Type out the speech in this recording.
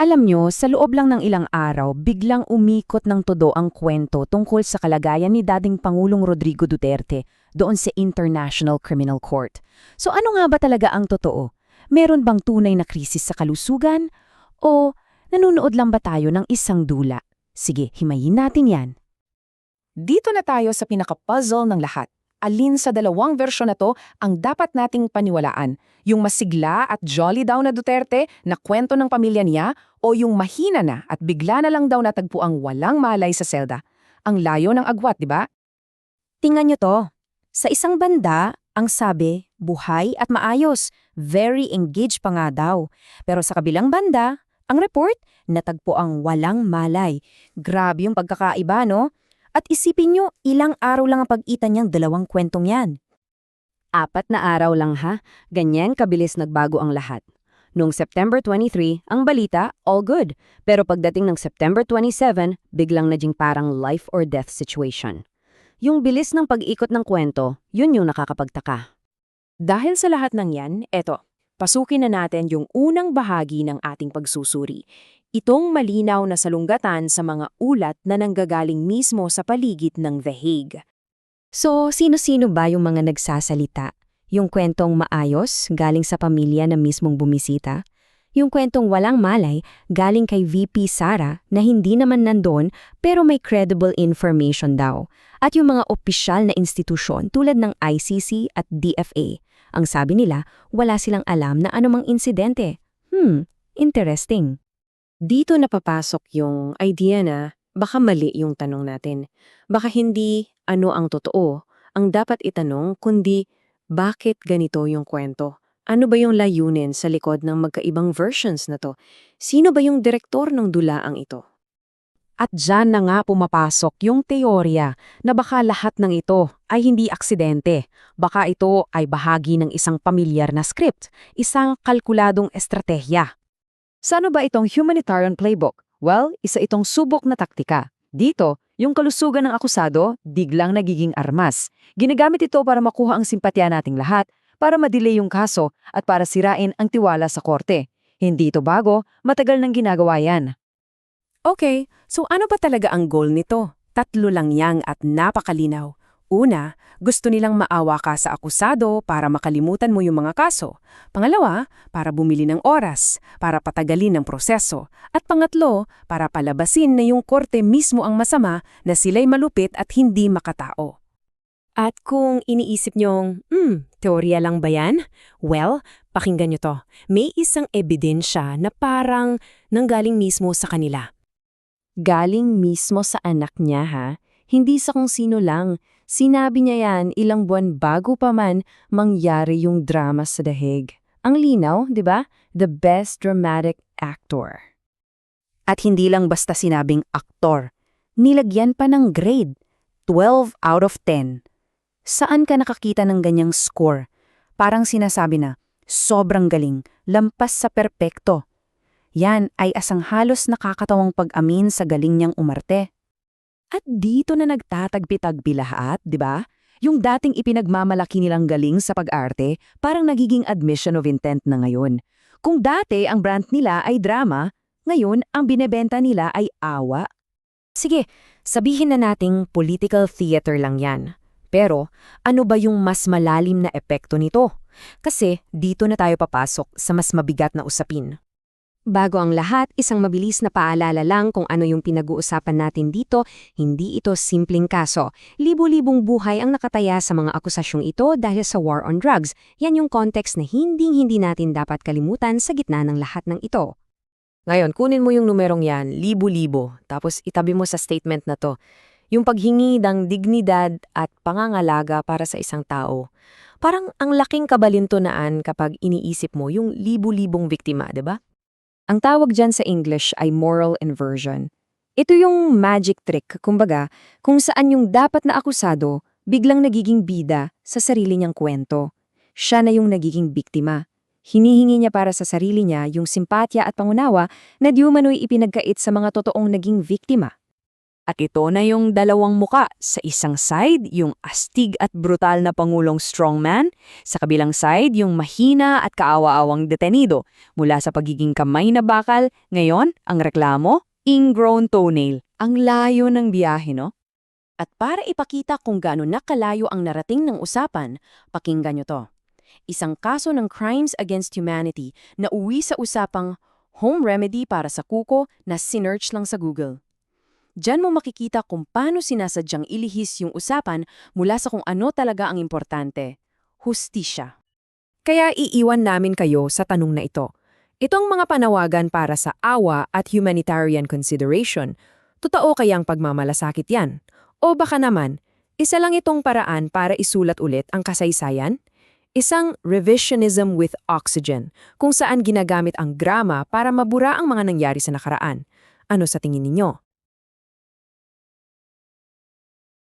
Alam nyo, sa loob lang ng ilang araw, biglang umikot ng todo ang kwento tungkol sa kalagayan ni dating Pangulong Rodrigo Duterte doon sa International Criminal Court. So ano nga ba talaga ang totoo? Meron bang tunay na krisis sa kalusugan? O nanonood lang ba tayo ng isang dula? Sige, himayin natin yan. Dito na tayo sa pinaka-puzzle ng lahat. Alin sa dalawang versyon na to ang dapat nating paniwalaan? Yung masigla at jolly daw na Duterte na kwento ng pamilya niya o yung mahina na at bigla na lang daw natagpo ang walang malay sa selda? Ang layo ng agwat, di ba? Tingnan nyo to. Sa isang banda, ang sabi, buhay at maayos. Very engaged pa nga daw. Pero sa kabilang banda, ang report, natagpo ang walang malay. Grabe yung pagkakaiba, no? At isipin nyo, ilang araw lang ang pag-itan niyang dalawang kwentong yan. 4 na araw lang ha, ganyan kabilis nagbago ang lahat. Noong September 23, ang balita, all good. Pero pagdating ng September 27, biglang naging parang life or death situation. Yung bilis ng pag-ikot ng kwento, yun yung nakakapagtaka. Dahil sa lahat ng yan, eto, pasukin na natin yung unang bahagi ng ating pagsusuri. Itong malinaw na salungatan sa mga ulat na nanggagaling mismo sa paligid ng The Hague. So, sino-sino ba yung mga nagsasalita? Yung kwentong maayos, galing sa pamilya na mismong bumisita? Yung kwentong walang malay, galing kay VP Sara na hindi naman nandoon pero may credible information daw? At yung mga opisyal na institusyon tulad ng ICC at DFA, ang sabi nila, wala silang alam na anumang insidente. Interesting. Dito napapasok yung idea na baka mali yung tanong natin. Baka hindi ano ang totoo, ang dapat itanong kundi bakit ganito yung kwento. Ano ba yung layunin sa likod ng magkaibang versions na to? Sino ba yung direktor ng dulaang ito? At dyan na nga pumapasok yung teorya na baka lahat ng ito ay hindi aksidente. Baka ito ay bahagi ng isang pamilyar na script, isang kalkuladong estratehiya. Sano ba itong humanitarian playbook? Well, isa itong subok na taktika. Dito, yung kalusugan ng akusado, biglang nagiging armas. Ginagamit ito para makuha ang simpatya nating lahat, para madelay yung kaso at para sirain ang tiwala sa korte. Hindi ito bago, matagal nang ginagawa yan. Okay, so ano ba talaga ang goal nito? 3 lang yang at napakalinaw. Una, gusto nilang maawa ka sa akusado para makalimutan mo yung mga kaso. Pangalawa, para bumili ng oras, para patagalin ang proseso. At pangatlo, para palabasin na yung korte mismo ang masama na sila'y malupit at hindi makatao. At kung iniisip nyong, teorya lang ba yan? Well, pakinggan nyo to. May isang ebidensya na parang nanggaling mismo sa kanila. Galing mismo sa anak niya ha? Hindi sa kung sino lang. Sinabi niya yan ilang buwan bago pa man mangyari yung drama sa The Hague. Ang linaw, di ba? The best dramatic actor. At hindi lang basta sinabing aktor. Nilagyan pa ng grade. 12 out of 10. Saan ka nakakita ng ganyang score? Parang sinasabi na, sobrang galing, lampas sa perpekto. Yan ay asang halos nakakatawang pag-amin sa galing niyang umarte. At dito na nagtatagpi-tagpi lahat, di ba? Yung dating ipinagmamalaki nilang galing sa pag-arte, parang nagiging admission of intent na ngayon. Kung dati ang brand nila ay drama, ngayon ang binebenta nila ay awa. Sige, sabihin na nating political theater lang yan. Pero ano ba yung mas malalim na epekto nito? Kasi dito na tayo papasok sa mas mabigat na usapin. Bago ang lahat, isang mabilis na paalala lang kung ano yung pinag-uusapan natin dito, hindi ito simpleng kaso. Libo-libong buhay ang nakataya sa mga akusasyong ito dahil sa war on drugs. Yan yung context na hindi natin dapat kalimutan sa gitna ng lahat ng ito. Ngayon, kunin mo yung numerong yan, libo-libo, tapos itabi mo sa statement na to. Yung paghingi ng dignidad at pangangalaga para sa isang tao. Parang ang laking kabalintunaan kapag iniisip mo yung libo-libong biktima, di ba? Ang tawag dyan sa English ay moral inversion. Ito yung magic trick, kumbaga, kung saan yung dapat na akusado biglang nagiging bida sa sarili niyang kwento. Siya na yung nagiging biktima. Hinihingi niya para sa sarili niya yung simpatya at pangunawa na di umano'y ipinagkait sa mga totoong naging biktima. At ito na yung dalawang muka. Sa isang side, yung astig at brutal na Pangulong strongman. Sa kabilang side, yung mahina at kaawa-awang detenido. Mula sa pagiging kamay na bakal, ngayon, ang reklamo, ingrown toenail. Ang layo ng biyahe, no? At para ipakita kung gaano nakalayo ang narating ng usapan, pakinggan nyo to. Isang kaso ng crimes against humanity na uwi sa usapang home remedy para sa kuko na sinearch lang sa Google. Diyan mo makikita kung paano sinasadyang ilihis yung usapan mula sa kung ano talaga ang importante, hustisya. Kaya iiwan namin kayo sa tanong na ito. Itong mga panawagan para sa awa at humanitarian consideration, totoo kayang pagmamalasakit yan? O baka naman, isa lang itong paraan para isulat ulit ang kasaysayan? Isang revisionism with oxygen, kung saan ginagamit ang grama para mabura ang mga nangyari sa nakaraan. Ano sa tingin ninyo?